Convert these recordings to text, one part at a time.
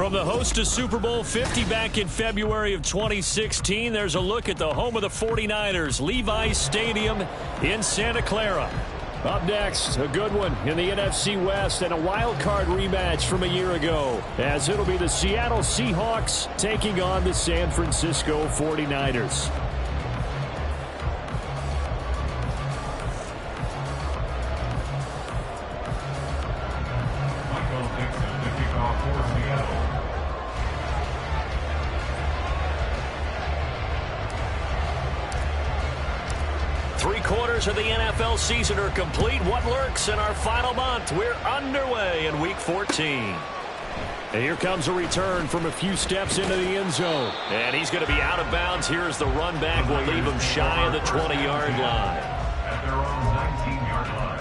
From the host to Super Bowl 50 back in February of 2016, there's a look at the home of the 49ers, Levi's Stadium in Santa Clara. Up next, a good one in the NFC West and a wild card rematch from a year ago, as it'll be the Seattle Seahawks taking on the San Francisco 49ers. Three-quarters of the NFL season are complete. What lurks in our final month? We're underway in Week 14. And here comes a return from a few steps into the end zone. And he's going to be out of bounds. Here's the run back. We'll leave him shy of the 20-yard line. At their own 19-yard line.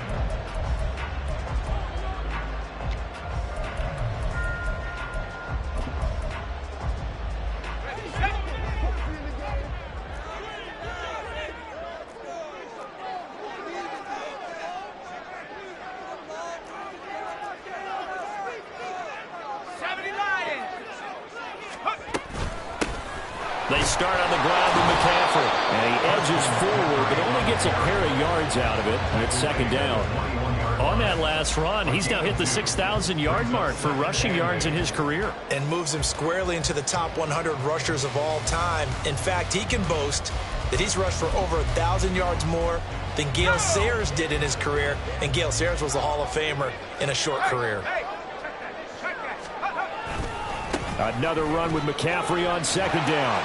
They start on the ground with McCaffrey. And he edges forward, but only gets a pair of yards out of it. And it's second down. On that last run, he's now hit the 6,000-yard mark for rushing yards in his career. And moves him squarely into the top 100 rushers of all time. In fact, he can boast that he's rushed for over 1,000 yards more than Gale Sayers did in his career. And Gale Sayers was a Hall of Famer in a short career. Another run with McCaffrey on second down.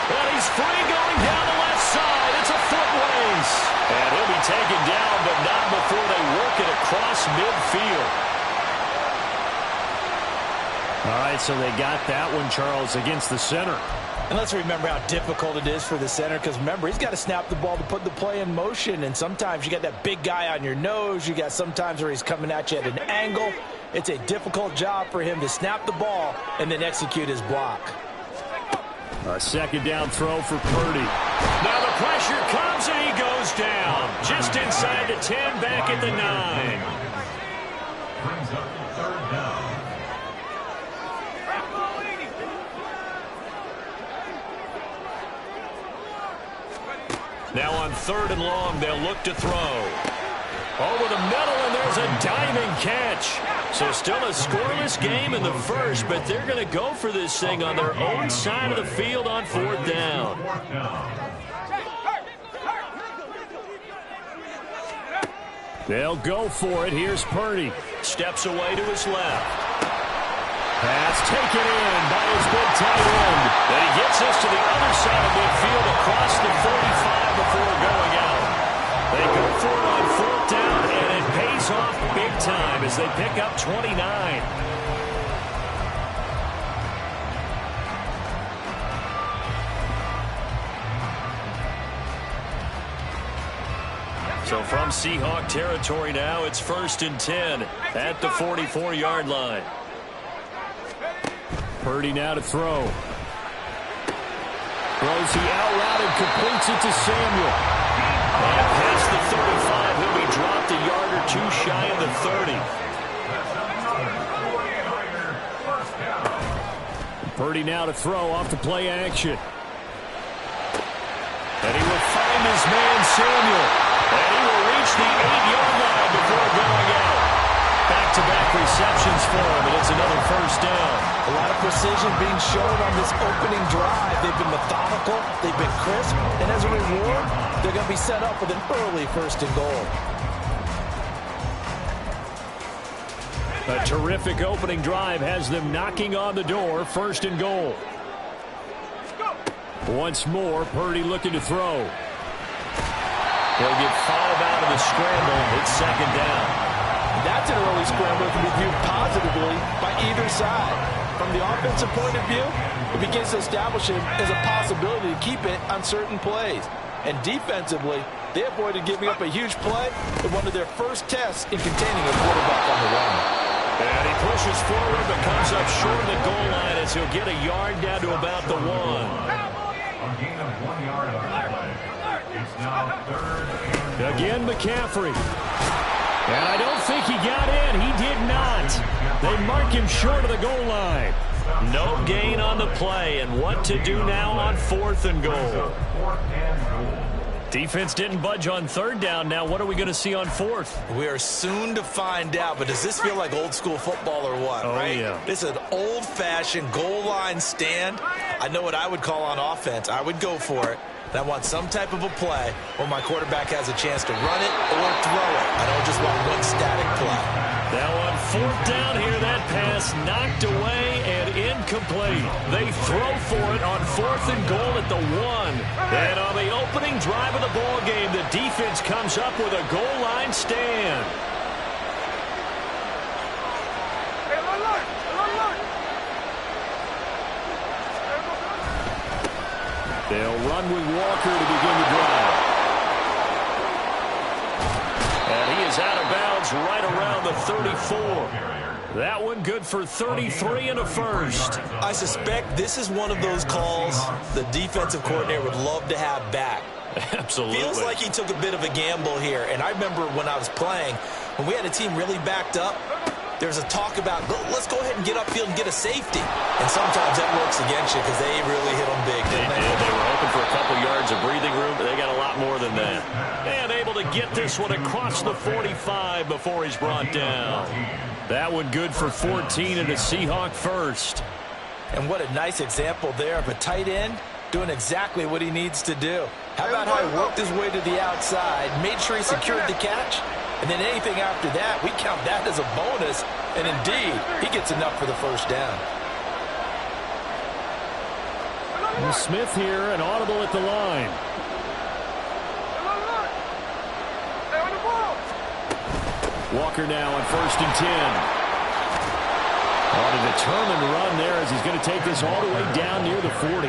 And he's free going down the left side. It's a foot race. And he'll be taken down, but not before they work it across midfield. All right, so they got that one, Charles, against the center. And let's remember how difficult it is for the center, because remember, he's got to snap the ball to put the play in motion. And sometimes you got that big guy on your nose. You got sometimes where he's coming at you at an angle. It's a difficult job for him to snap the ball and then execute his block. A second down throw for Purdy. Now the pressure comes and he goes down. Just inside the 10, back at the 9. Brings up third down. Now on third and long, they'll look to throw. Over the middle, and there's a diving catch. So still a scoreless game in the first, but they're going to go for this thing on their own side of the field on fourth down. They'll go for it. Here's Purdy. Steps away to his left. Pass taken in by his big tight end. And he gets us to the other side of midfield across the 45 before going out. They go for it on fourth down, and it pays off big time as they pick up 29. So from Seahawk territory now, it's 1st and 10 at the 44-yard line. Purdy now to throw. Throws the out route and completes it to Samuel. And past the 35, he'll be dropped a yard or two shy of the 30. Purdy now to throw off the play action. And he will find his man Samuel. And he will reach the 8-yard line before going out. Back-to-back receptions for him, and it's another first down. A lot of precision being shown on this opening drive. They've been methodical, they've been crisp, and as a reward, they're going to be set up with an early 1st and goal. A terrific opening drive has them knocking on the door, 1st and goal. Once more, Purdy looking to throw. He'll get 5 out of the scramble. It's 2nd down. That's an early scramble that can be viewed positively by either side. From the offensive point of view, it begins to establish it as a possibility to keep it on certain plays. And defensively, they avoided giving up a huge play in one of their first tests in containing a quarterback on the run. And he pushes forward but comes up short of the goal line as he'll get a yard down to about the 1. A gain of 1 yard on the play. It's now 3rd and Again, McCaffrey. And I don't think he got in. He did not. They mark him short of the goal line. No gain on the play, and what to do now on 4th and goal. Defense didn't budge on 3rd down. Now what are we going to see on 4th? We are soon to find out, but does this feel like old school football or what, right? Yeah. This is an old-fashioned goal line stand. I know what I would call on offense. I would go for it. And I want some type of a play where my quarterback has a chance to run it or throw it. I don't just want one static play. Now on 4th down here, that pass knocked away and incomplete. They throw for it on 4th and goal at the 1. And on the opening drive of the ball game, the defense comes up with a goal line stand. They'll run with Walker to begin the drive. And he is out of bounds right around the 34. That one good for 33 and a first. I suspect this is one of those calls the defensive coordinator would love to have back. Absolutely. Feels like he took a bit of a gamble here. And I remember when I was playing, when we had a team really backed up, there's a talk about, let's go ahead and get upfield and get a safety. And sometimes that works against you because they really hit them big, didn't they? They were hoping for a couple yards of breathing room, but they got a lot more than that. And able to get this one across the 45 before he's brought down. That one good for 14 and a Seahawk first. And what a nice example there of a tight end doing exactly what he needs to do. How about how he worked his way to the outside, made sure he secured the catch, and then anything after that, we count that as a bonus. And indeed, he gets enough for the first down. And Smith here, an audible at the line. Walker now on 1st and 10. On a determined run there as he's going to take this all the way down near the 40.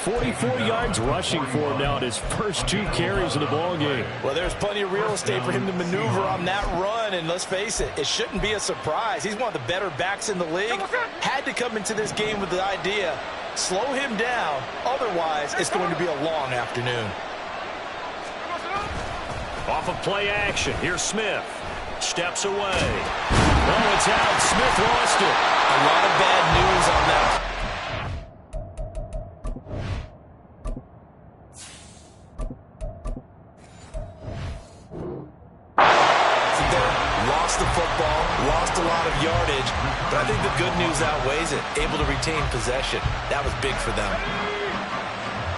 44 yards rushing for him now at his first 2 carries of the ball game. Well, there's plenty of real estate for him to maneuver on that run, and let's face it, it shouldn't be a surprise. He's one of the better backs in the league. Had to come into this game with the idea, slow him down, otherwise it's going to be a long afternoon. Off of play action, here's Smith. Steps away. Oh, it's out. Smith lost it. A lot of bad news on that. Lost the football, lost a lot of yardage, but I think the good news outweighs it. Able to retain possession. That was big for them.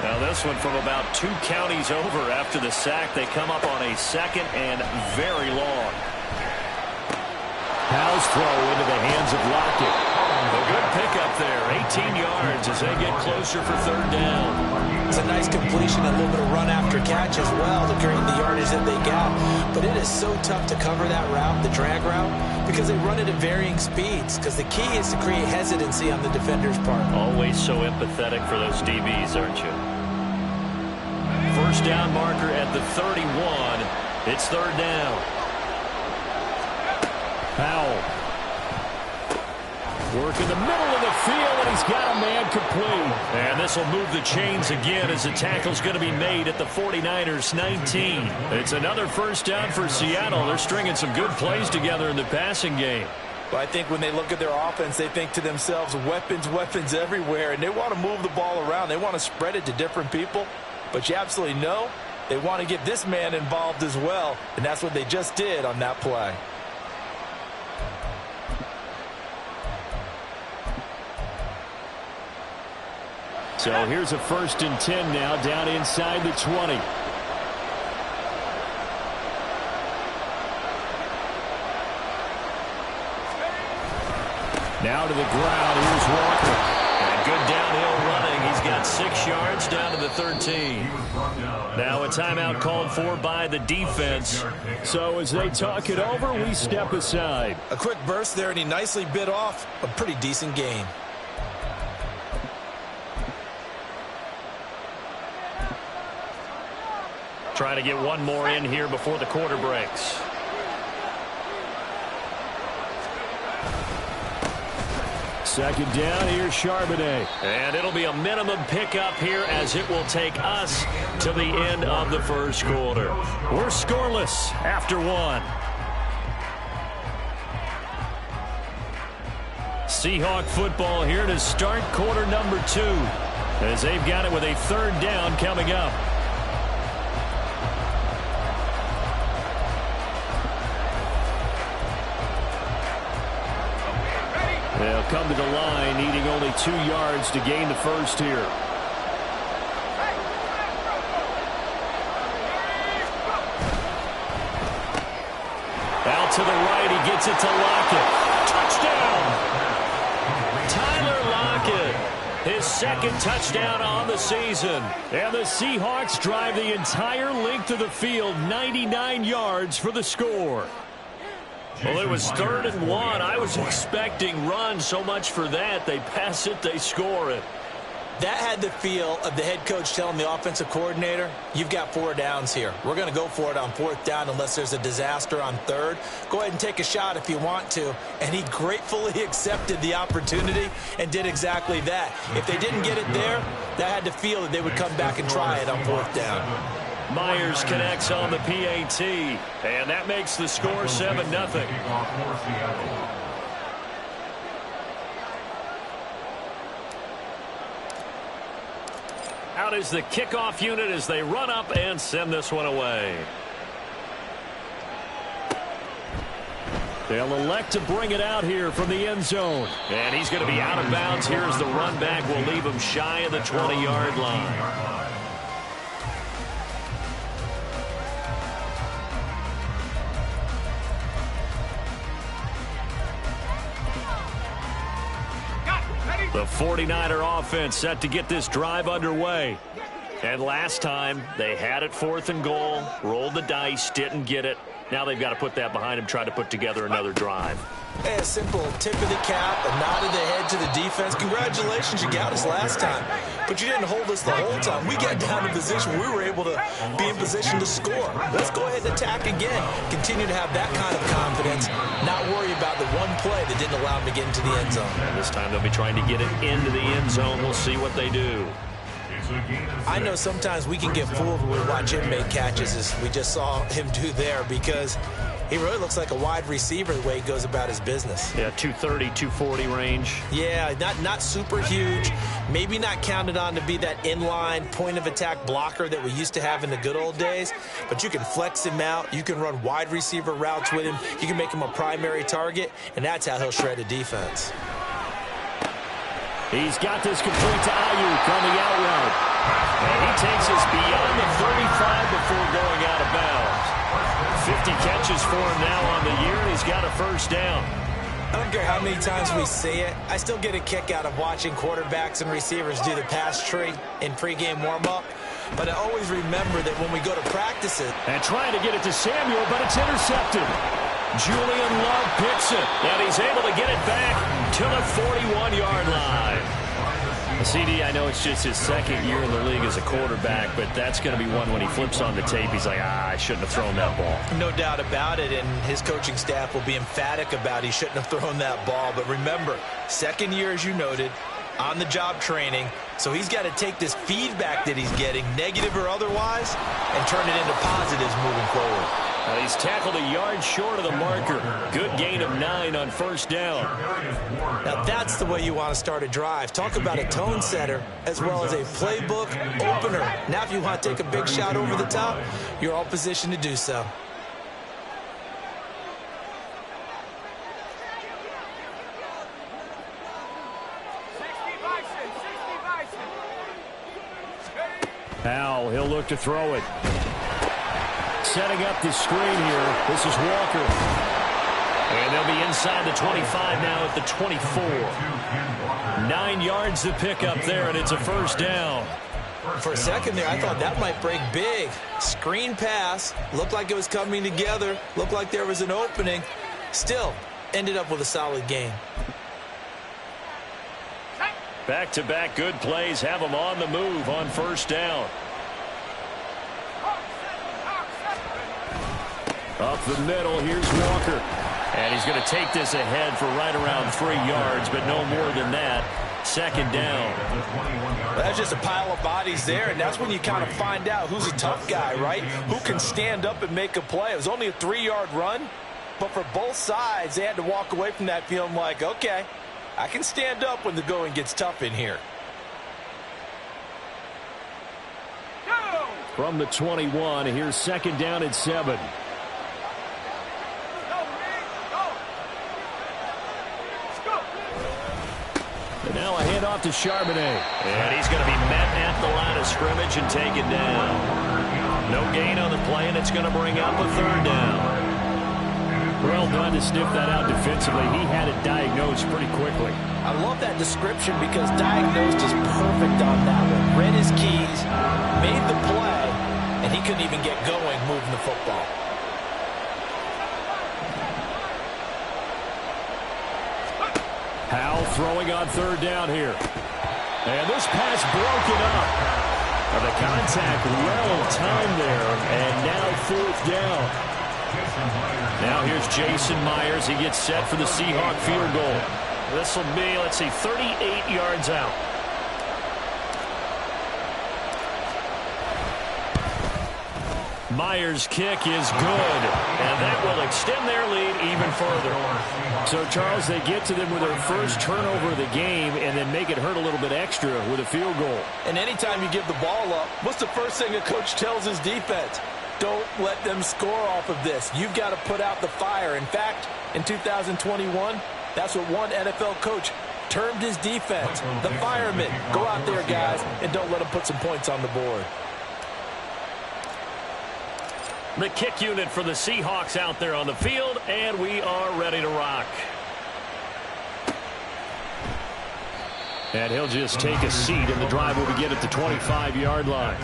Now this one from about 2 counties over after the sack. They come up on a 2nd and very long. Powell's throw into the hands of Lockett. A good pickup there, 18 yards as they get closer for 3rd down. It's a nice completion, a little bit of run after catch as well to gain the yardage that they got. But it is so tough to cover that route, the drag route, because they run it at varying speeds. Because the key is to create hesitancy on the defender's part. Always so empathetic for those DBs, aren't you? First down marker at the 31. It's 3rd down. Powell. Work in the middle of the field, and he's got a man complete. And this will move the chains again as the tackle's going to be made at the 49ers 19. It's another first down for Seattle. They're stringing some good plays together in the passing game. Well, I think when they look at their offense, they think to themselves, weapons, weapons everywhere, and they want to move the ball around. They want to spread it to different people. But you absolutely know they want to get this man involved as well, and that's what they just did on that play. So here's a 1st and 10 now down inside the 20. Now to the ground. Here's Walker. And good downhill running. He's got 6 yards down to the 13. Now a timeout called for by the defense. So as they talk it over, we step aside. A quick burst there, and he nicely bit off a pretty decent gain. Trying to get one more in here before the quarter breaks. Second down, here's Charbonnet. And it'll be a minimum pickup here as it will take us to the end of the first quarter. We're scoreless after 1. Seahawk football here to start quarter number 2, as they've got it with a third down coming up. They'll come to the line, needing only 2 yards to gain the first here. Out to the right, he gets it to Lockett. Touchdown! Tyler Lockett, his second touchdown on the season. And the Seahawks drive the entire length of the field, 99 yards for the score. Well, it was 3rd and 1. I was expecting run, so much for that. They pass it, they score it. That had the feel of the head coach telling the offensive coordinator, you've got 4 downs here. We're going to go for it on 4th down unless there's a disaster on 3rd. Go ahead and take a shot if you want to. And he gratefully accepted the opportunity and did exactly that. If they didn't get it there, that had the feel that they would come back and try it on 4th down. Myers connects on the PAT, and that makes the score 7-0. Out is the kickoff unit as they run up and send this one away. They'll elect to bring it out here from the end zone. And he's going to be out of bounds here as the run back will leave him shy of the 20-yard line. The 49er offense set to get this drive underway. And last time, they had it 4th and goal, rolled the dice, didn't get it. Now they've got to put that behind them, try to put together another drive. Hey, a simple tip of the cap, a nod of the head to the defense. Congratulations, you got us last time. But you didn't hold us the whole time. We got down in position. We were able to be in position to score. Let's go ahead and attack again. Continue to have that kind of confidence. Not worry about the one play that didn't allow them to get into the end zone. And this time they'll be trying to get it into the end zone. We'll see what they do. I know sometimes we can get fooled when we watch him make catches, as we just saw him do there, because he really looks like a wide receiver the way he goes about his business. Yeah, 230, 240 range. Yeah, not super huge. Maybe not counted on to be that inline point-of-attack blocker that we used to have in the good old days. But you can flex him out. You can run wide receiver routes with him. You can make him a primary target, and that's how he'll shred a defense. He's got this complete to Ayuk on the out route. And he takes us beyond the 35 before going out of bounds. 50 catches for him now on the year, and he's got a first down. I don't care how many times we see it. I still get a kick out of watching quarterbacks and receivers do the pass tree in pregame warm-up. But I always remember that when we go to practice it. And trying to get it to Samuel, but it's intercepted. Julian Love picks it, and he's able to get it back to the 41-yard line. CD, I know it's just his 2nd year in the league as a quarterback, but that's going to be one when he flips on the tape, he's like, I shouldn't have thrown that ball. No doubt about it, and his coaching staff will be emphatic about he shouldn't have thrown that ball. But remember, 2nd year, as you noted, on-the-job training, so he's got to take this feedback that he's getting, negative or otherwise, and turn it into positives moving forward. Well, he's tackled a yard short of the marker. Good gain of 9 on first down. Now that's the way you want to start a drive. Talk about a tone setter as well as a playbook opener. Now if you want to take a big shot over the top, you're all positioned to do so. Powell, he'll look to throw it. Setting up the screen here. This is Walker. And they'll be inside the 25 now at the 24. 9 yards to pick up there, and it's a first down. For a second there, I thought that might break big. Screen pass. Looked like it was coming together. Looked like there was an opening. Still, ended up with a solid gain. Back-to-back good plays have them on the move on first down. Up the middle, here's Walker. And he's going to take this ahead for right around 3 yards, but no more than that. Second down. That's just a pile of bodies there, and that's when you kind of find out who's a tough guy, right? Who can stand up and make a play. It was only a 3-yard run, but for both sides, they had to walk away from that feeling like, okay, I can stand up when the going gets tough in here. From the 21, here's second down and 7. And now a handoff to Charbonnet. And he's going to be met at the line of scrimmage and taken down. No gain on the play, and it's going to bring up a third down. Well done to sniff that out defensively. He had it diagnosed pretty quickly. I love that description because diagnosed is perfect on that one. Read his keys, made the play, and he couldn't even get going moving the football. Howell throwing on third down here. And this pass broken up. The contact well timed there, and now fourth down. Now here's Jason Myers. He gets set for the Seahawk field goal. This will be, let's see, 38 yards out. Myers' kick is good, and that will extend their lead even further. So, Charles, they get to them with their first turnover of the game and then make it hurt a little bit extra with a field goal. And anytime you give the ball up, what's the first thing a coach tells his defense? Don't let them score off of this. You've got to put out the fire. In fact, in 2021, that's what one NFL coach termed his defense. The firemen. Go out there, guys, and don't let them put some points on the board. The kick unit for the Seahawks out there on the field, and we are ready to rock. And he'll just take a seat, and the drive will begin at the 25-yard line.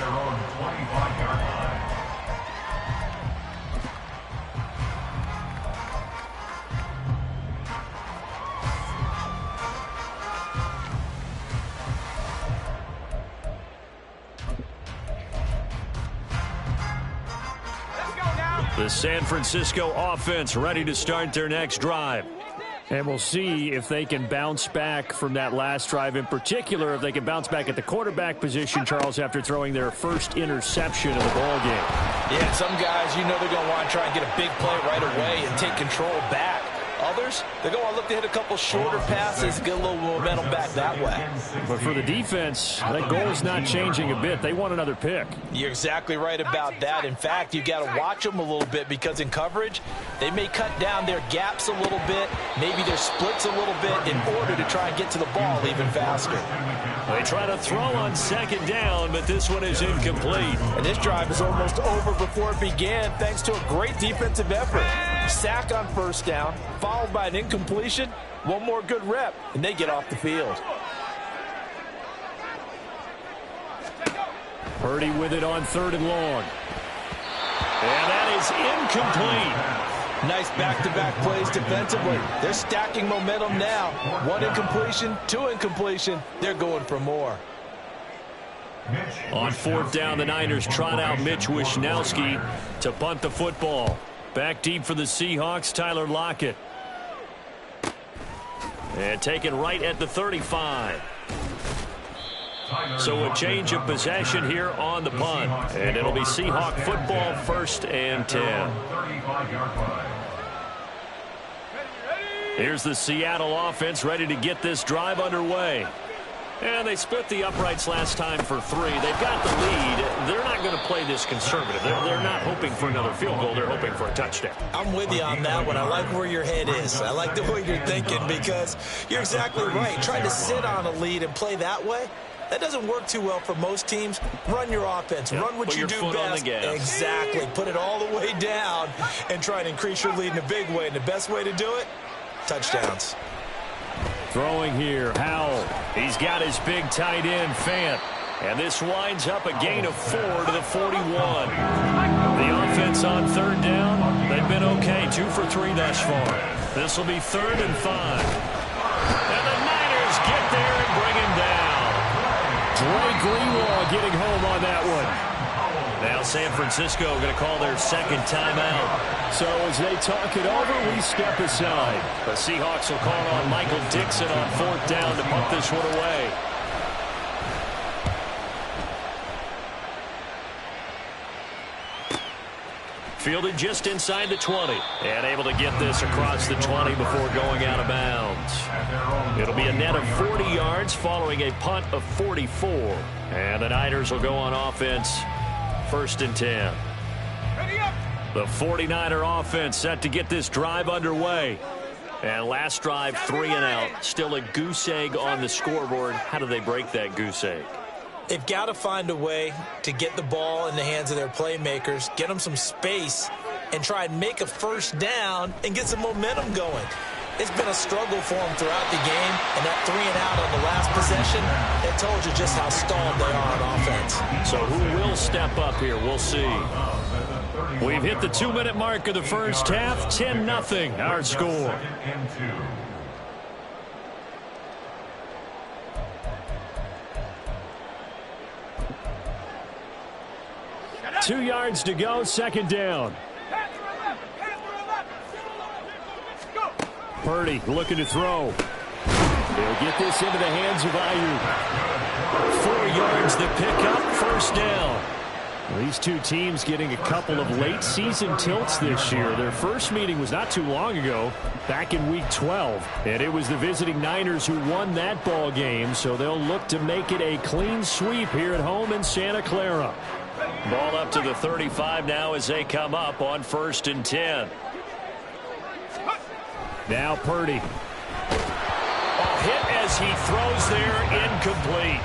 The San Francisco offense ready to start their next drive. And we'll see if they can bounce back from that last drive, in particular if they can bounce back at the quarterback position, Charles, after throwing their first interception of the ballgame. Yeah, some guys, you know they're going to want to try and get a big play right away and take control back. Others, they're going to look to hit a couple shorter passes, get a little momentum back that way. But for the defense, that goal is not changing a bit. They want another pick. You're exactly right about that. In fact, you've got to watch them a little bit because in coverage, they may cut down their gaps a little bit, maybe their splits a little bit in order to try and get to the ball even faster. They try to throw on second down, but this one is incomplete. And this drive is almost over before it began thanks to a great defensive effort. Sack on first down, followed by an incompletion, one more good rep, and they get off the field. Purdy with it on third and long. And that is incomplete. Nice back-to-back plays defensively. They're stacking momentum now. One incompletion, two incompletion. They're going for more. On fourth down, the Niners trot out Mitch Wishnowsky to punt the football. Back deep for the Seahawks, Tyler Lockett. And taken right at the 35. So a change of possession here on the punt. And it'll be Seahawk football, 1st and 10. Here's the Seattle offense ready to get this drive underway. And they split the uprights last time for 3. They've got the lead. They're not going to play this conservative. They're not hoping for another field goal. They're hoping for a touchdown. I'm with you on that one. I like where your head is. I like the way you're thinking because you're exactly right. Trying to sit on a lead and play that way, that doesn't work too well for most teams. Run your offense. Run what you do best. Exactly. Put it all the way down and try to increase your lead in a big way. And the best way to do it, touchdowns. Throwing here, Howell. He's got his big tight end, Fant. And this winds up a gain of 4 to the 41. The offense on third down, they've been okay, 2 for 3 thus far. This will be 3rd and 5. And the Niners get there and bring him down. Drake Greenlaw getting home on that one. Now San Francisco going to call their second timeout. So as they talk it over, we step aside. The Seahawks will call on Michael Dixon on 4th down to punt this one away. Fielded just inside the 20. And able to get this across the 20 before going out of bounds. It'll be a net of 40 yards following a punt of 44. And the Niners will go on offense, 1st and 10. The 49er offense set to get this drive underway. And last drive, 3 and out. Still a goose egg on the scoreboard. How do they break that goose egg? They've got to find a way to get the ball in the hands of their playmakers, get them some space, and try and make a first down and get some momentum going. It's been a struggle for them throughout the game, and that 3 and out on the last possession, that told you just how stalled they are on offense. So who will step up here? We'll see. We've hit the 2-minute mark of the first half. 10-0 our score. 2 yards to go, 2nd down. Purdy looking to throw. He'll get this into the hands of Ayuk. 4 yards to pick up, 1st down. These two teams getting a couple of late season tilts this year. Their first meeting was not too long ago, back in week 12. And it was the visiting Niners who won that ball game, so they'll look to make it a clean sweep here at home in Santa Clara. Ball up to the 35 now as they come up on 1st and 10. Now Purdy. Hit as he throws there, incomplete.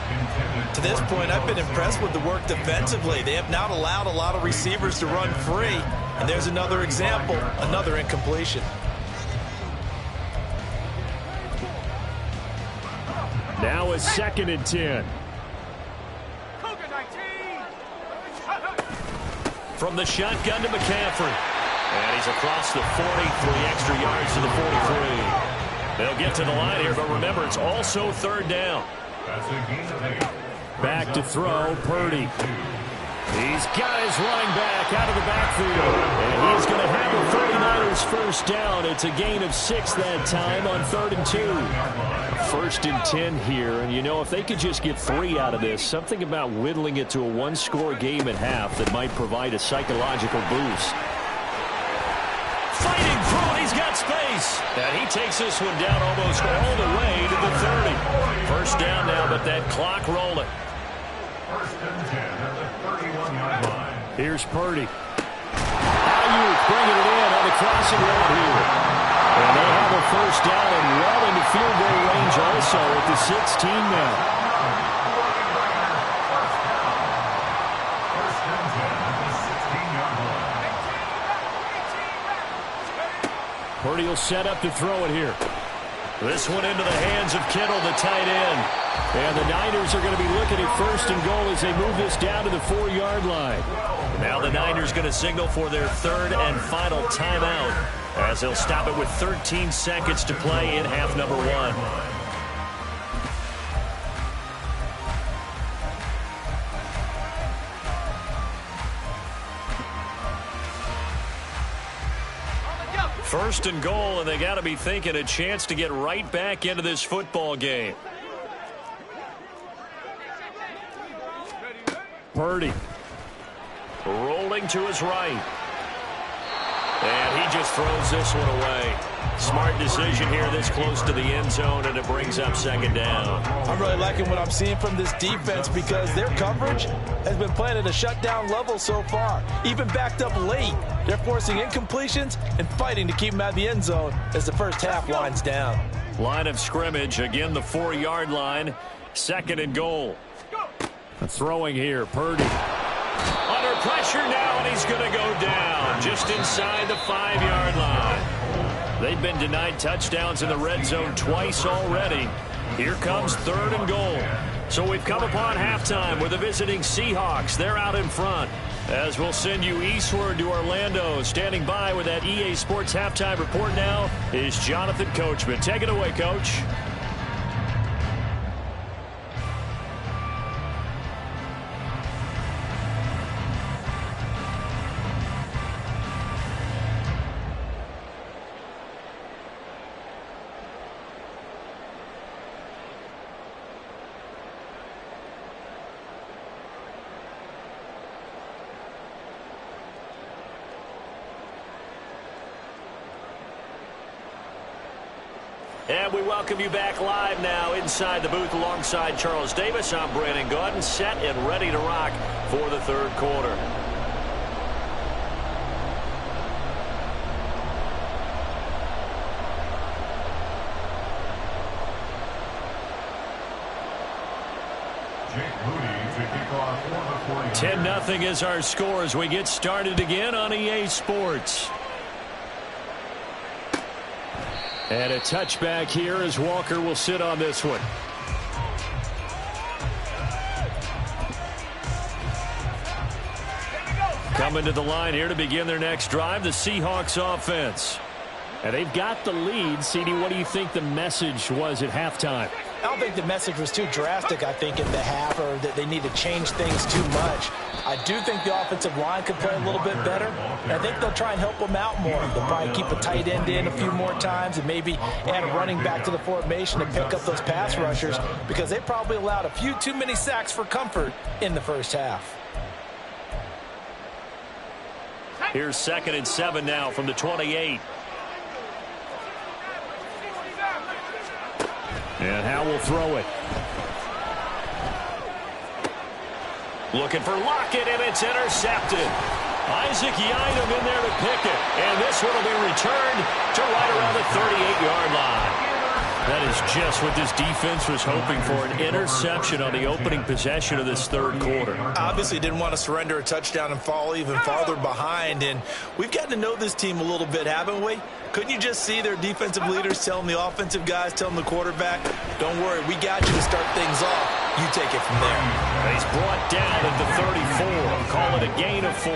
To this point, I've been impressed with the work defensively. They have not allowed a lot of receivers to run free. And there's another example, another incompletion. Now a 2nd and 10. From the shotgun to McCaffrey. And he's across the 43 extra yards to the 43. They'll get to the line here, but remember, it's also 3rd down. Back to throw, Purdy. He's got his running back out of the backfield. And he's going to have the 49ers 1st down. It's a gain of 6 that time on 3rd and 2. 1st and 10 here. And, you know, if they could just get 3 out of this, something about whittling it to a 1-score game at half that might provide a psychological boost. Fighting through it, he's got space. And he takes this one down almost all the way to the 30. 1st down now, but that clock rolling. 1st and 10 at the 31-yard line. Here's Purdy. Ayuk bringing it in on the crossing route here. And they have a 1st down and well into field goal range also at the 16 now. 1st and 10 at the 16-yard line. Purdy will set up to throw it here. This one into the hands of Kittle, the tight end. And the Niners are going to be looking at 1st and goal as they move this down to the 4-yard line. Now the Niners going to signal for their 3rd and final timeout as they'll stop it with 13 seconds to play in half number 1. First and goal, and they got to be thinking a chance to get right back into this football game. Purdy rolling to his right. And he just throws this one away. Smart decision here this close to the end zone, and it brings up 2nd down. I'm really liking what I'm seeing from this defense because their coverage has been playing at a shutdown level so far. Even backed up late, they're forcing incompletions and fighting to keep them out of the end zone as the first half winds down. Line of scrimmage, again the 4-yard line. 2nd and goal. Throwing here, Purdy. Under pressure now, and he's going to go down just inside the 5-yard line. They've been denied touchdowns in the red zone twice already. Here comes 3rd and goal. So we've come upon halftime with the visiting Seahawks. They're out in front. As we'll send you eastward to Orlando. Standing by with that EA Sports halftime report now is Jonathan Coachman. Take it away, Coach. And we welcome you back live now inside the booth alongside Charles Davis. I'm Brandon Gaudin, set and ready to rock for the third quarter. Jake Moody to kick off for the 49ers. 10-0 is our score as we get started again on EA Sports. And a touchback here as Walker will sit on this one. Coming to the line here to begin their next drive, the Seahawks offense. And they've got the lead. CD, what do you think the message was at halftime? I don't think the message was too drastic, I think, in the half, or that they need to change things too much. I do think the offensive line could play a little bit better, and I think they'll try and help them out more. They'll probably keep a tight end in a few more times and maybe add a running back to the formation to pick up those pass rushers, because they probably allowed a few too many sacks for comfort in the first half. Here's 2nd and 7 now from the 28. And Howe will throw it. Looking for Lockett, and it's intercepted. Isaac Yiadom in there to pick it. And this one will be returned to right around the 38-yard line. That is just what this defense was hoping for, an interception on the opening possession of this third quarter. Obviously didn't want to surrender a touchdown and fall even farther behind, and we've gotten to know this team a little bit, haven't we? Couldn't you just see their defensive leaders telling the offensive guys, telling the quarterback, don't worry, we got you to start things off. You take it from there. And he's brought down at the 34. Call it a gain of 4. A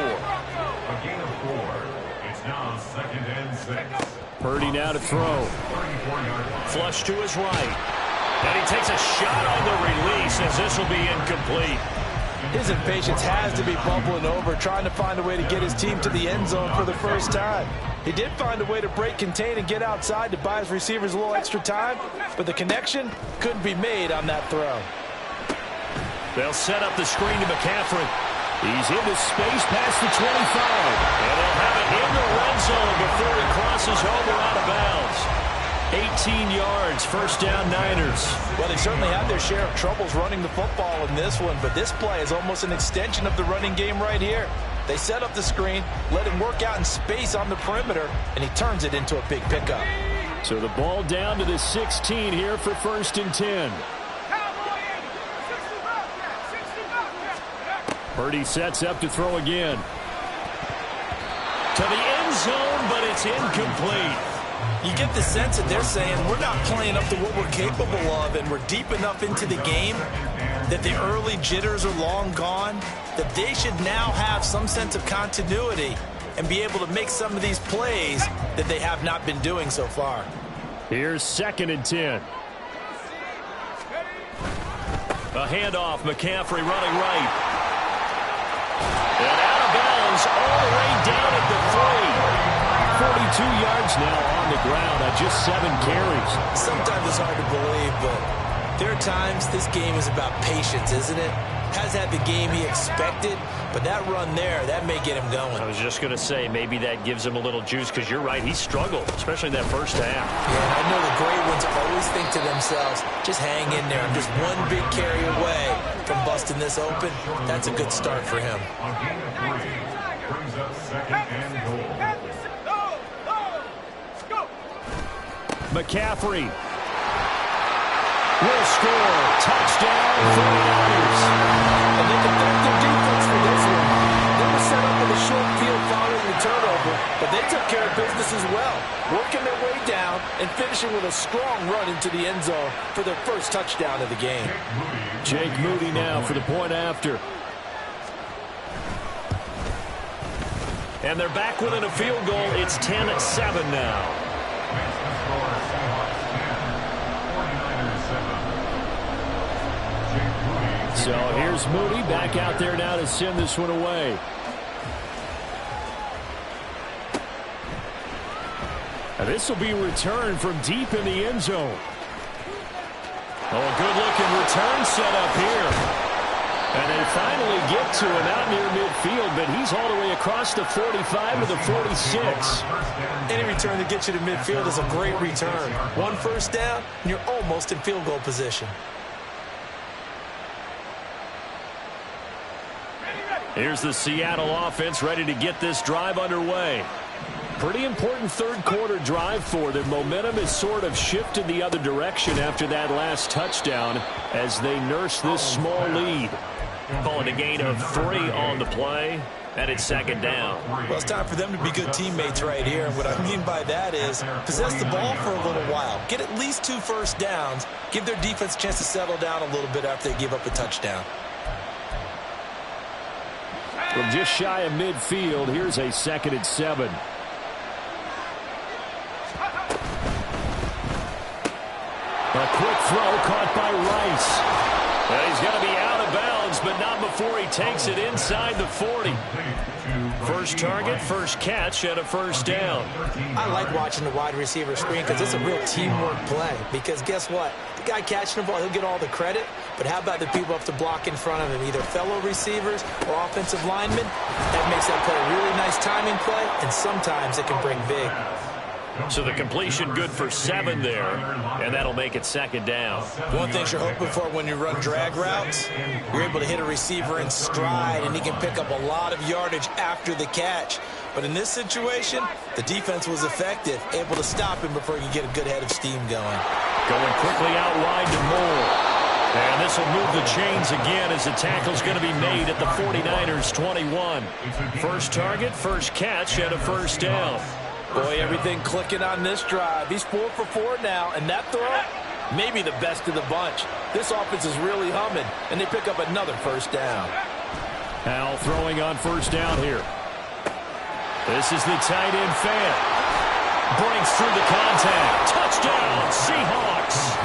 gain of 4. It's now 2nd and 6. Purdy now to throw. Flush to his right. And he takes a shot on the release as this will be incomplete. His impatience has to be bubbling over, trying to find a way to get his team to the end zone for the first time. He did find a way to break contain and get outside to buy his receivers a little extra time, but the connection couldn't be made on that throw. They'll set up the screen to McCaffrey. He's into space past the 25. And they'll have it in the red zone before he crosses over out of bounds. 18 yards, first down Niners. Well, they certainly had their share of troubles running the football in this one, but this play is almost an extension of the running game right here. They set up the screen, let him work out in space on the perimeter, and he turns it into a big pickup. So the ball down to the 16 here for 1st and 10. Purdy sets up to throw again. To the end zone, but it's incomplete. You get the sense that they're saying we're not playing up to what we're capable of, and we're deep enough into the game that the early jitters are long gone, that they should now have some sense of continuity and be able to make some of these plays that they have not been doing so far. Here's 2nd and 10. A handoff, McCaffrey running right. And out of bounds all the way down at the 3. 42 yards now on the ground on just 7 carries. Sometimes it's hard to believe, but there are times this game is about patience, isn't it? Has had the game he expected, but that run there, that may get him going. I was just going to say, maybe that gives him a little juice, because you're right, he struggled, especially in that first half. Yeah, I know the great ones always think to themselves, just hang in there. I'm just one big carry away from busting this open. That's a good start for him. A gain of 3 brings up 2nd and goal. McCaffrey will score. Touchdown, 49ers. And they can thank their defense for this one. They were set up with a short field following the turnover, but they took care of business as well, working their way down and finishing with a strong run into the end zone for their first touchdown of the game. Jake Moody now for the point after. And they're back within a field goal. It's 10-7 now. So here's Moody back out there now to send this one away. And this will be returned from deep in the end zone. Oh, a good-looking return set up here. And they finally get to him out near midfield, but he's all the way across the 45 to the 46. Any return that gets you to midfield is a great return. One first down, and you're almost in field goal position. Here's the Seattle offense ready to get this drive underway. Pretty important third quarter drive for them. Momentum has sort of shifted the other direction after that last touchdown as they nurse this small lead. Calling a gain of 3 on the play, and it's second down. Well, it's time for them to be good teammates right here. And what I mean by that is possess the ball for a little while. Get at least 2 first downs. Give their defense a chance to settle down a little bit after they give up a touchdown. From just shy of midfield, here's a 2nd and 7. A quick throw caught by Rice. Well, he's going to be out of bounds, but not before he takes it inside the 40. First target, first catch, and a first down. I like watching the wide receiver screen because it's a real teamwork play. Because guess what? The guy catching the ball, he'll get all the credit. But how about the people up to block in front of him, either fellow receivers or offensive linemen? That makes that play a really nice timing play, and sometimes it can bring big. So the completion good for 7 there, and that'll make it second down. One thing you're hoping for when you run drag routes, you're able to hit a receiver in stride, and he can pick up a lot of yardage after the catch. But in this situation, the defense was effective, able to stop him before he could get a good head of steam going. Going quickly out wide to Moore. And this will move the chains again as the tackle's going to be made at the 49ers 21. First target, first catch, and a first down. Boy, everything clicking on this drive. He's 4 for 4 now, and that throw, maybe the best of the bunch. This offense is really humming, and they pick up another first down. Al throwing on first down here. This is the tight end fan. Breaks through the contact. Touchdown, Seahawks.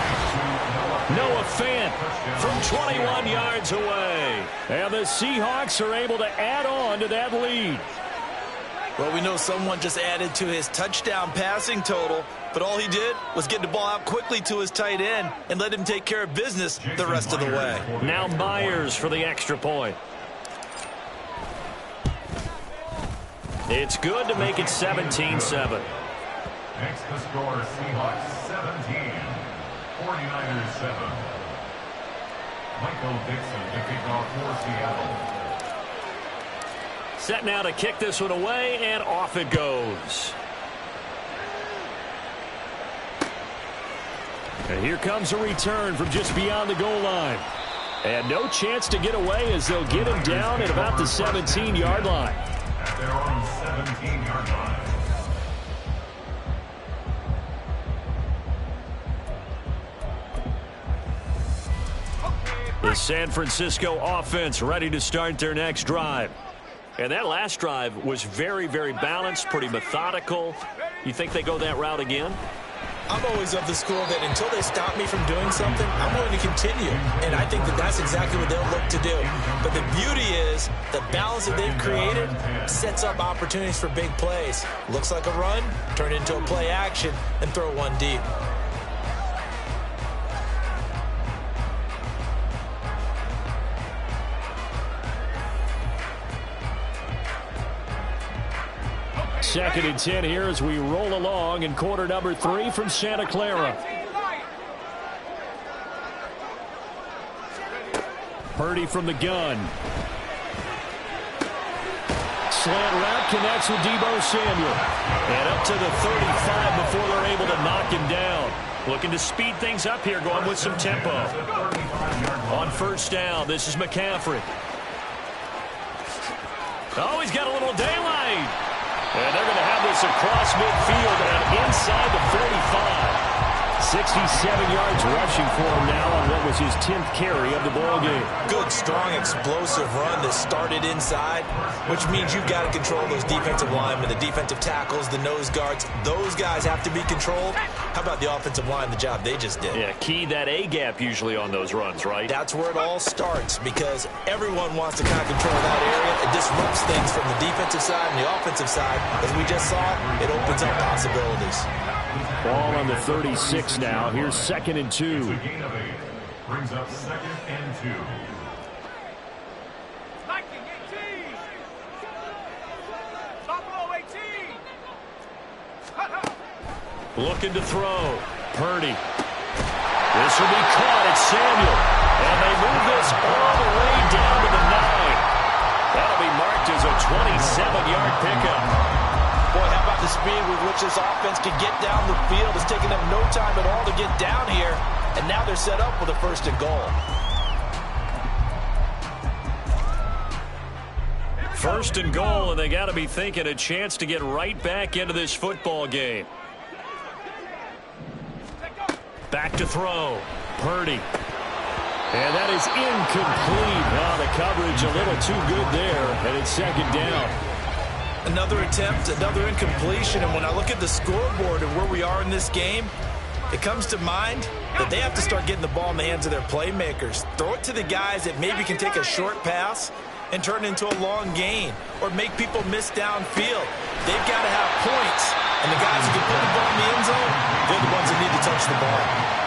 Noah Fant from 21 yards away. And the Seahawks are able to add on to that lead. Well, we know someone just added to his touchdown passing total, but all he did was get the ball out quickly to his tight end and let him take care of business the rest of the way. Now Myers for the extra point. It's good to make it 17-7. Next to score, Seahawks 17, 49ers 7. Michael Dixon to kick off for Seattle. Set now to kick this one away, and off it goes. And here comes a return from just beyond the goal line. And no chance to get away as they'll get him down at about the 17-yard line. At their own 17-yard line. The San Francisco offense ready to start their next drive. And that last drive was very, very balanced, pretty methodical. You think they go that route again? I'm always of the school that until they stop me from doing something, I'm going to continue. And I think that that's exactly what they'll look to do. But the beauty is the balance that they've created sets up opportunities for big plays. Looks like a run, turn it into a play action, and throw one deep. Second and 10 here as we roll along in quarter number 3 from Santa Clara. Purdy from the gun. Slant route connects with Deebo Samuel. And up to the 35 before they're able to knock him down. Looking to speed things up here, going with some tempo. On first down, this is McCaffrey. Oh, he's got a little daylight. And they're going to have this across midfield and inside the 45. 67 yards rushing for him now on what was his 10th carry of the ball game. Good, strong, explosive run that started inside, which means you've got to control those defensive linemen, the defensive tackles, the nose guards. Those guys have to be controlled. How about the offensive line, the job they just did? Yeah, key that A-gap usually on those runs, right? That's where it all starts because everyone wants to kind of control that area. It disrupts things from the defensive side and the offensive side. As we just saw, it opens up possibilities. Ball on the 36 now. Here's 2nd and 2. It's a gain of 8. Brings up 2nd and 2. Looking to throw. Purdy. This will be caught at Samuel. And they move this all the way down to the 9. That'll be marked as a 27-yard pickup. Boy, how about the speed with which this offense can get down the field? It's taken them no time at all to get down here. And now they're set up with a 1st and goal. 1st and goal, and they got to be thinking a chance to get right back into this football game. Back to throw. Purdy. And that is incomplete. Oh, the coverage a little too good there, and it's 2nd down. Another attempt, another incompletion, and when I look at the scoreboard and where we are in this game, it comes to mind that they have to start getting the ball in the hands of their playmakers. Throw it to the guys that maybe can take a short pass and turn it into a long gain or make people miss downfield. They've got to have points, and the guys who can put the ball in the end zone, they're the ones that need to touch the ball.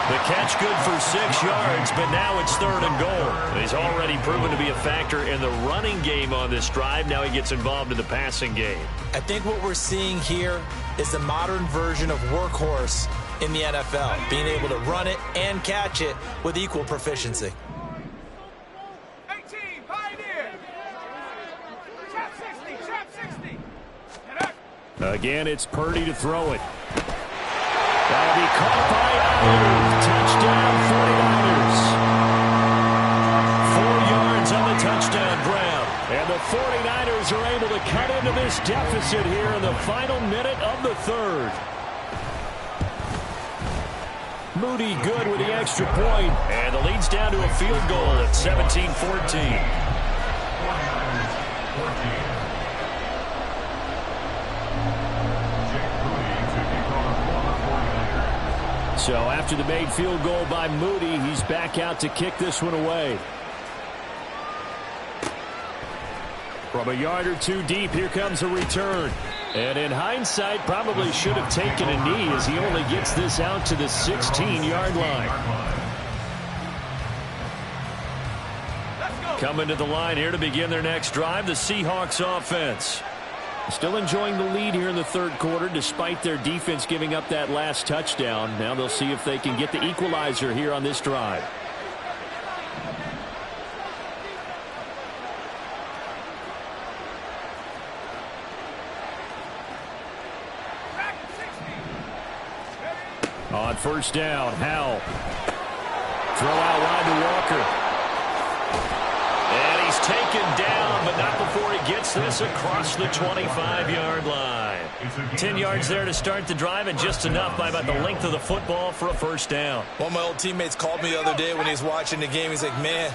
The catch good for 6 yards, but now it's 3rd and goal. He's already proven to be a factor in the running game on this drive. Now he gets involved in the passing game. I think what we're seeing here is the modern version of workhorse in the NFL, being able to run it and catch it with equal proficiency. 18, Pioneer. Trap 60, trap 60. Again, it's Purdy to throw it. That'll be caught by Allen. Touchdown, 49ers. 4 yards on the touchdown grab. And the 49ers are able to cut into this deficit here in the final minute of the 3rd. Moody good with the extra point. And the lead's down to a field goal at 17-14. So after the made field goal by Moody, he's back out to kick this one away. From a yard or two deep, here comes a return. And in hindsight, probably should have taken a knee as he only gets this out to the 16-yard line. Coming to the line here to begin their next drive, the Seahawks offense. Still enjoying the lead here in the 3rd quarter despite their defense giving up that last touchdown. Now they'll see if they can get the equalizer here on this drive. On 1st down, Howell. Throw out wide to Walker. And he's taken down, but not before he gets this across the 25-yard line. 10 yards there to start the drive, and just enough by about the length of the football for a 1st down. One of my old teammates called me the other day when he was watching the game. He's like, man,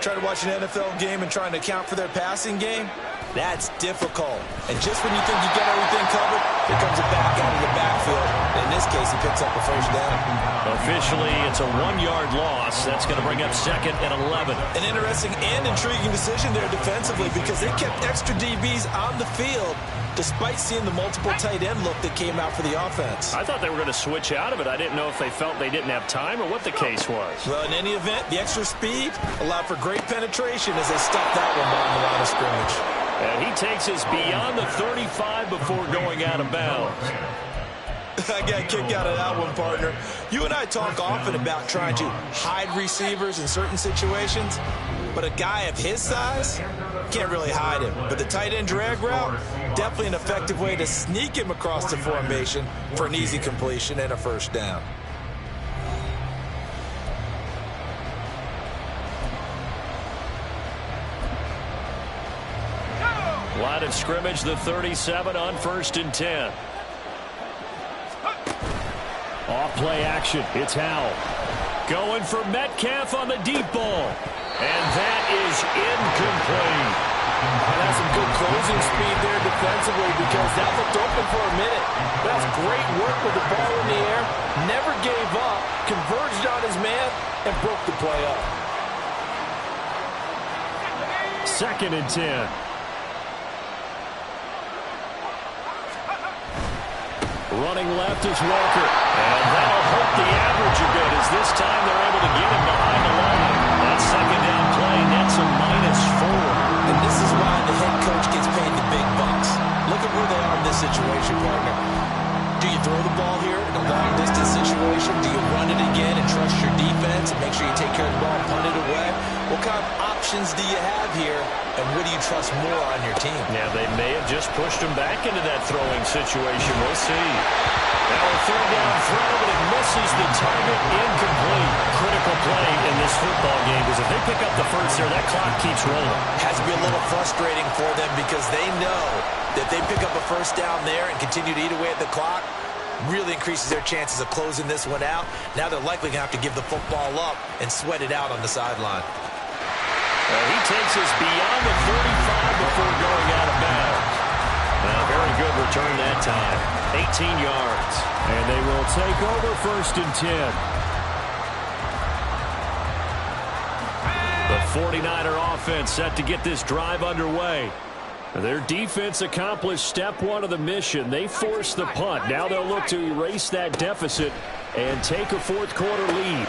trying to watch an NFL game and trying to account for their passing game, that's difficult. And just when you think you get everything covered, here comes a back out of the backfield. In this case, he picks up a 1st down. Officially, it's a 1-yard loss. That's going to bring up 2nd and 11. An interesting and intriguing decision there defensively because they kept extra DBs on the field despite seeing the multiple tight end look that came out for the offense. I thought they were going to switch out of it. I didn't know if they felt they didn't have time or what the case was. Well, in any event, the extra speed allowed for great penetration as they stuffed that one behind the line of scrimmage. And he takes us beyond the 35 before going out of bounds. I got a kick out of that one, partner. You and I talk often about trying to hide receivers in certain situations, but a guy of his size can't really hide him. But the tight end drag route, definitely an effective way to sneak him across the formation for an easy completion and a 1st down. Line of scrimmage, the 37 on 1st and 10. Off play action. It's Howell. Going for Metcalf on the deep ball. And that is incomplete. That's some good closing speed there defensively because that looked open for a minute. That's great work with the ball in the air. Never gave up. Converged on his man and broke the play up. 2nd and 10. Running left is Walker. And that'll hurt the average a bit as this time they're able to get him behind the line. That 2nd down play nets a -4. And this is why the head coach gets paid the big bucks. Look at where they are in this situation, partner. Do you throw the ball here and carry the ball, punt it away. What kind of options do you have here, and what do you trust more on your team? Yeah, they may have just pushed him back into that throwing situation. We'll see. Now a third down throw, but it misses the target. Incomplete. Critical play in this football game, because if they pick up the first there, that clock keeps rolling. Has to be a little frustrating for them because they know that they pick up a first down there and continue to eat away at the clock, really increases their chances of closing this one out. Now they're likely going to have to give the football up and sweat it out on the sideline. He takes us beyond the 35 before going out of bounds. Very good return that time. 18 yards. And they will take over 1st and 10. The 49er offense set to get this drive underway. Their defense accomplished step one of the mission. They forced the punt. Now they'll look to erase that deficit and take a fourth-quarter lead.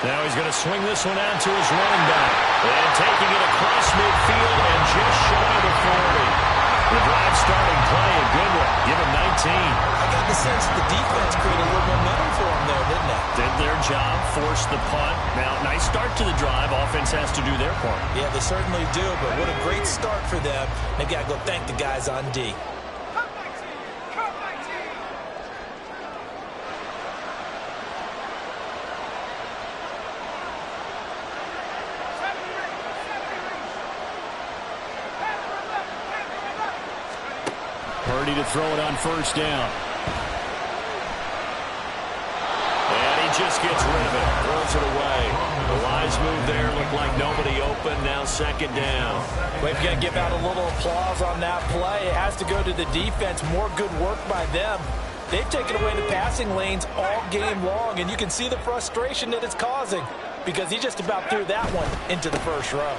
Now he's going to swing this one out to his running back. And taking it across midfield and just shy of the 40. The drive starting play, a good one. Give him 19. I got the sense that the defense created a little momentum for him there, didn't it? Did their job, forced the punt. Now, nice start to the drive. Offense has to do their part. Yeah, they certainly do, but what a great start for them. They've got to go thank the guys on D. Purdy to throw it on 1st down. And he just gets rid of it. Throws it away. The wise move there. Looked like nobody open. Now 2nd down. We've got to give out a little applause on that play. It has to go to the defense. More good work by them. They've taken away the passing lanes all game long, and you can see the frustration that it's causing because he just about threw that one into the first row.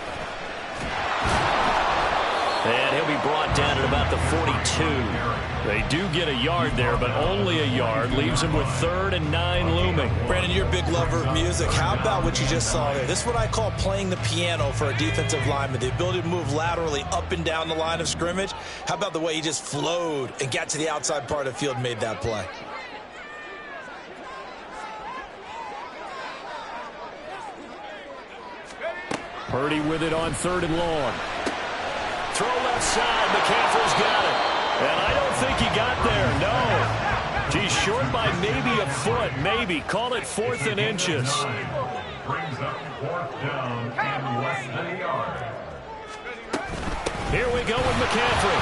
And he'll be brought down at about the 42. They do get a yard there, but only a yard. Leaves him with 3rd and 9 looming. Brandon, you're a big lover of music. How about what you just saw there? This is what I call playing the piano for a defensive lineman. The ability to move laterally up and down the line of scrimmage. How about the way he just flowed and got to the outside part of the field and made that play? Purdy with it on 3rd and long. Throw left side. McCaffrey's got it. And I don't think he got there. No. He's short by maybe a foot. Maybe. Call it 4th and inches. Brings up 4th down and less than a yard. Here we go with McCaffrey.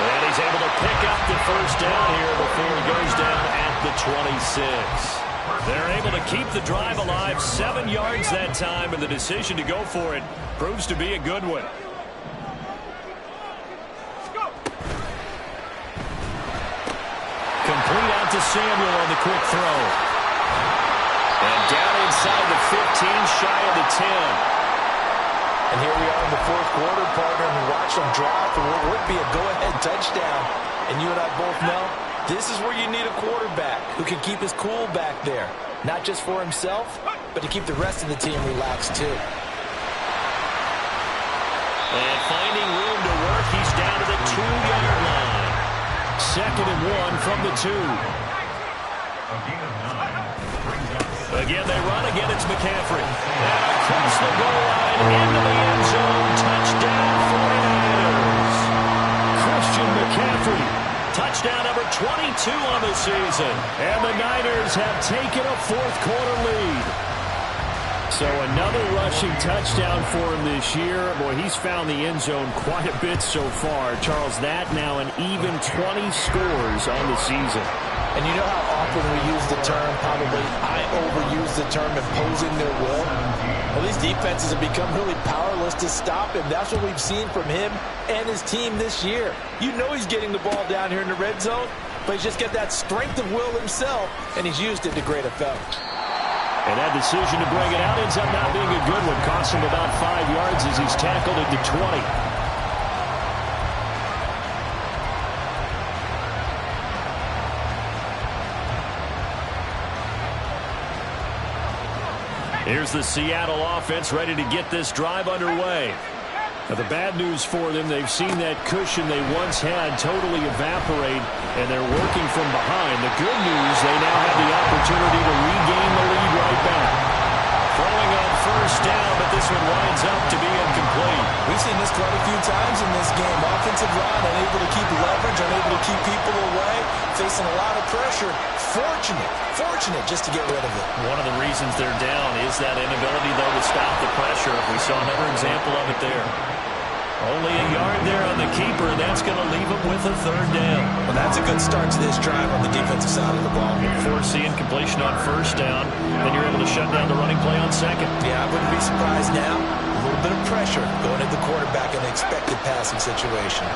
And he's able to pick up the first down here before he goes down at the 26. They're able to keep the drive alive. 7 yards that time, and the decision to go for it proves to be a good one. Complete out to Samuel on the quick throw. And down inside the 15, shy of the 10. And here we are in the fourth quarter, partner, and we watch them drive for what would be a go-ahead touchdown. And you and I both know this is where you need a quarterback who can keep his cool back there. Not just for himself, but to keep the rest of the team relaxed too. And finding room to work, he's down to the 2-yard line. 2nd and 1 from the 2. Again, they run. Again, it's McCaffrey. And across the goal line into the end zone. Touchdown, 49ers. Christian McCaffrey. Touchdown number 22 on the season. And the Niners have taken a fourth-quarter lead. So another rushing touchdown for him this year. Boy, he's found the end zone quite a bit so far. Charles, that now an even 20 scores on the season. And you know how often we use the term, probably I overuse the term imposing their will? Well, these defenses have become really powerless to stop him. That's what we've seen from him and his team this year. You know he's getting the ball down here in the red zone, but he's just got that strength of will himself, and he's used it to great effect. And that decision to bring it out ends up not being a good one. Costs him about 5 yards as he's tackled at the 20. Here's the Seattle offense ready to get this drive underway. Now, the bad news for them, they've seen that cushion they once had totally evaporate, and they're working from behind. The good news, they now have the opportunity to regain the lead right back. this one winds up to be incomplete. We've seen this quite a few times in this game. Offensive line unable to keep leverage, unable to keep people away, facing a lot of pressure. Fortunate just to get rid of it. One of the reasons they're down is that inability, though, to stop the pressure. We saw another example of it there. Only a yard there on the keeper, and that's going to leave him with a third down. Well, that's a good start to this drive on the defensive side of the ball. Forcing completion on first down, then you're able to shut down the running play on second. Yeah, I wouldn't be surprised now. A little bit of pressure going at the quarterback in an expected passing situation.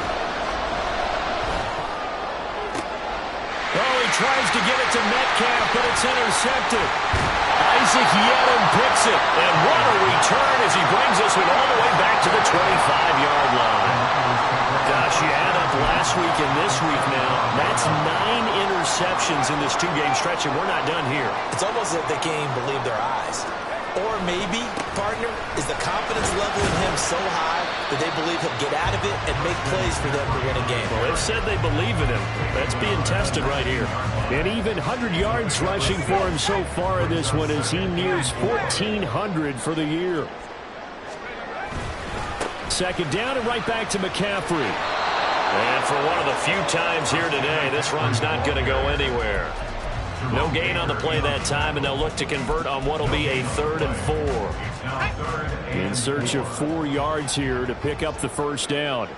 Oh, he tries to get it to Metcalf, but it's intercepted. Isaac Yedem picks it, and what a return as he brings this one all the way back to the 25-yard line. Gosh, you add up last week and this week now, that's 9 interceptions in this two-game stretch, and we're not done here. It's almost as if they can't even believe their eyes. Or maybe, partner, is the confidence level in him so high that they believe he'll get out of it and make plays for them to win a game. Well, they've said they believe in him. That's being tested right here. And even 100 yards rushing for him so far in this one as he nears 1,400 for the year. Second down and right back to McCaffrey. And for one of the few times here today, this run's not going to go anywhere. No gain on the play that time, and they'll look to convert on what will be a 3rd and 4. In search of 4 yards here to pick up the first down.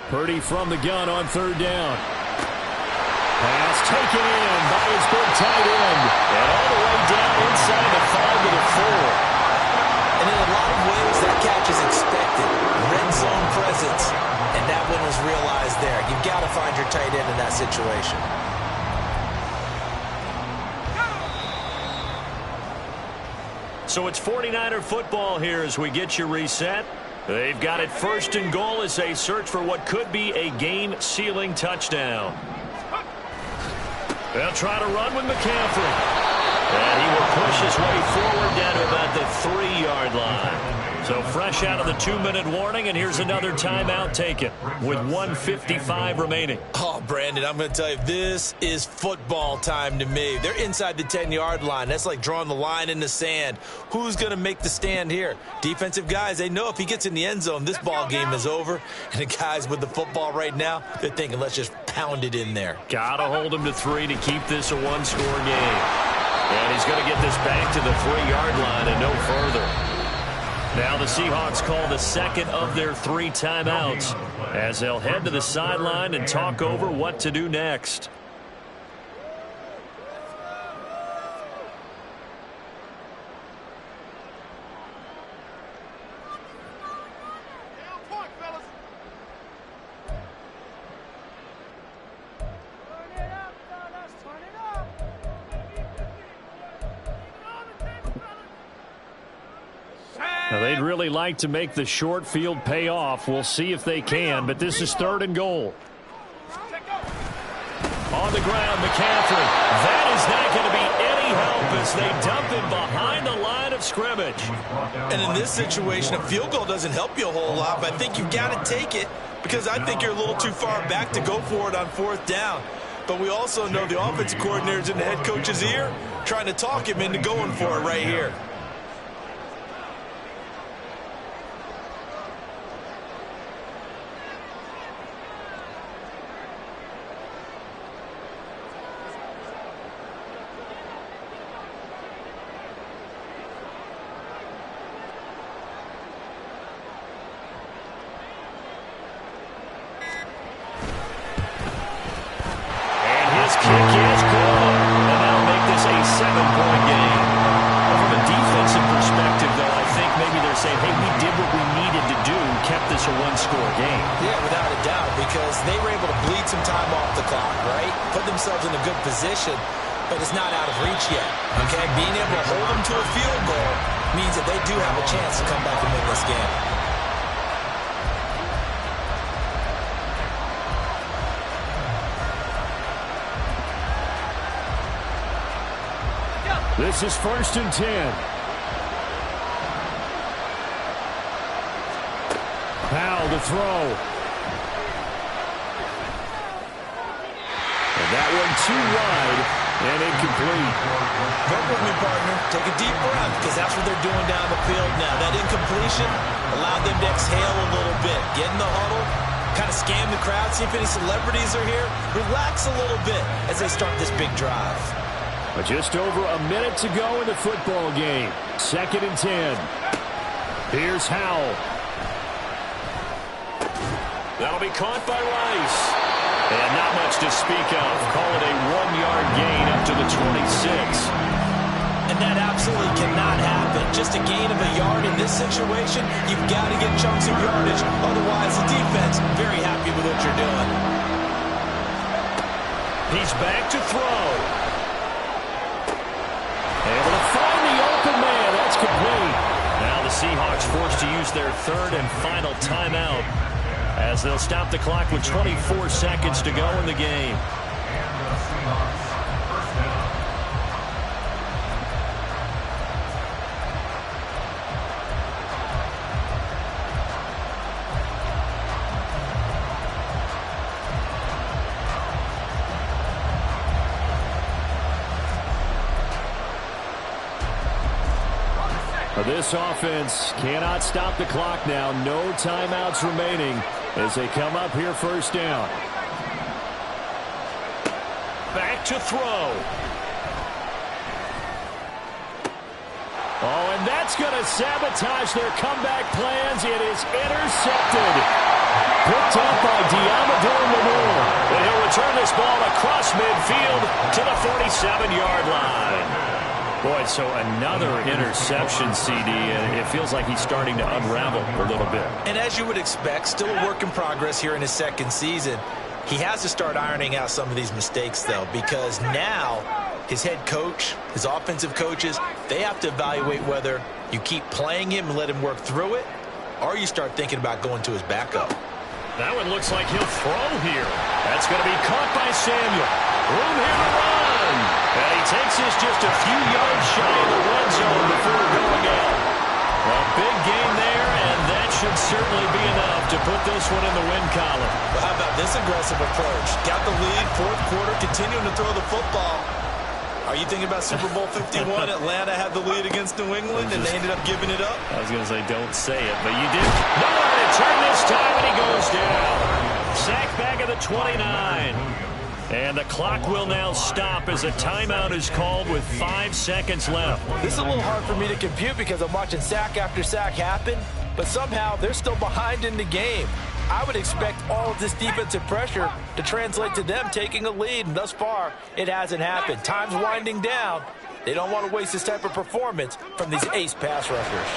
Purdy from the gun on 3rd down. Pass taken in by his big tight end. And all the way down inside the 5 to the 4. And in a lot of ways, that catch is expected. Red zone presence. And that one was realized there. You've got to find your tight end in that situation. So it's 49er football here as we get you reset. They've got it 1st and goal as they search for what could be a game-sealing touchdown. They'll try to run with McCaffrey. And he will push his way forward down to about the 3-yard line. So fresh out of the 2-minute warning, and here's another timeout taken with 1:55 remaining. Oh, Brandon, I'm going to tell you, this is football time to me. They're inside the 10-yard line. That's like drawing the line in the sand. Who's going to make the stand here? Defensive guys, they know if he gets in the end zone, this ball game is over. And the guys with the football right now, they're thinking, let's just pound it in there. Got to hold him to 3 to keep this a 1-score game. And he's going to get this back to the 3-yard line and no further. Now the Seahawks call the second of their 3 timeouts as they'll head to the sideline and talk over what to do next. Now, they'd really like to make the short field pay off. We'll see if they can, but this is 3rd and goal. On the ground, McCaffrey. That is not going to be any help as they dump him behind the line of scrimmage. And in this situation, a field goal doesn't help you a whole lot, but I think you've got to take it because I think you're a little too far back to go for it on 4th down. But we also know the offensive coordinator's in the head coach's ear trying to talk him into going for it right here. Kick is good, and that'll make this a 7-point game. From a defensive perspective, though, I think maybe they're saying, hey, we did what we needed to do, kept this a 1-score game. Yeah, without a doubt, because they were able to bleed some time off the clock, right? Put themselves in a good position, but it's not out of reach yet, okay? Being able to hold them to a field goal means that they do have a chance to come back and win this game. This is 1st and 10. Powell to throw. And that one too wide and incomplete. Work with me, partner. Take a deep breath, because that's what they're doing down the field now. That incompletion allowed them to exhale a little bit. Get in the huddle, kind of scan the crowd, see if any celebrities are here. Relax a little bit as they start this big drive. Just over a minute to go in the football game. 2nd and 10. Here's Howell. That'll be caught by Rice. And not much to speak of. Call it a 1-yard gain up to the 26. And that absolutely cannot happen. Just a gain of a yard in this situation, you've got to get chunks of yardage. Otherwise, the defense, very happy with what you're doing. He's back to throw. Able to find the open man. That's complete. Now the Seahawks forced to use their 3rd and final timeout, as they'll stop the clock with 24 seconds to go in the game. This offense cannot stop the clock now. No timeouts remaining as they come up here 1st down. Back to throw. Oh, and that's going to sabotage their comeback plans. It is intercepted. Picked up by Diamador Lamore. And he'll return this ball across midfield to the 47-yard line. Boy, so another interception, CD, and it feels like he's starting to unravel a little bit. And as you would expect, still a work in progress here in his 2nd season. He has to start ironing out some of these mistakes, though, because now his head coach, his offensive coaches, they have to evaluate whether you keep playing him and let him work through it, or you start thinking about going to his backup. That one looks like he'll throw here. That's going to be caught by Samuel. Room here to run. And he takes this just a few yards shy of the red zone before going out. A big gain there, and that should certainly be enough to put this one in the win column. Well, how about this aggressive approach? Got the lead, 4th quarter, continuing to throw the football. Are you thinking about Super Bowl 51? Atlanta had the lead against New England, and they ended up giving it up? I was going to say, don't say it, but you did. Nowhere to turn this time, and he goes down. Sacked back at the 29. And the clock will now stop as a timeout is called with 5 seconds left. This is a little hard for me to compute because I'm watching sack after sack happen, but somehow they're still behind in the game. I would expect all of this defensive pressure to translate to them taking a lead, and thus far, it hasn't happened. Time's winding down. They don't want to waste this type of performance from these ace pass rushers.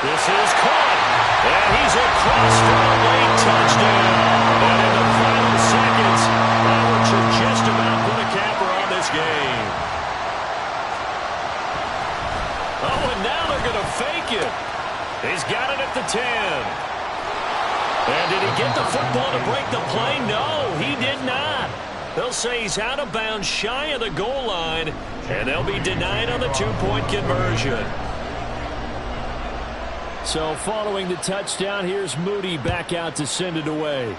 This is caught, and he's across for a late touchdown. And in the final seconds, Roberts should just about put a capper on this game. Oh, and now they're going to fake it. He's got it at the 10. And did he get the football to break the play? No, he did not. They'll say he's out of bounds shy of the goal line, and they'll be denied on the 2-point conversion. So following the touchdown, here's Moody back out to send it away.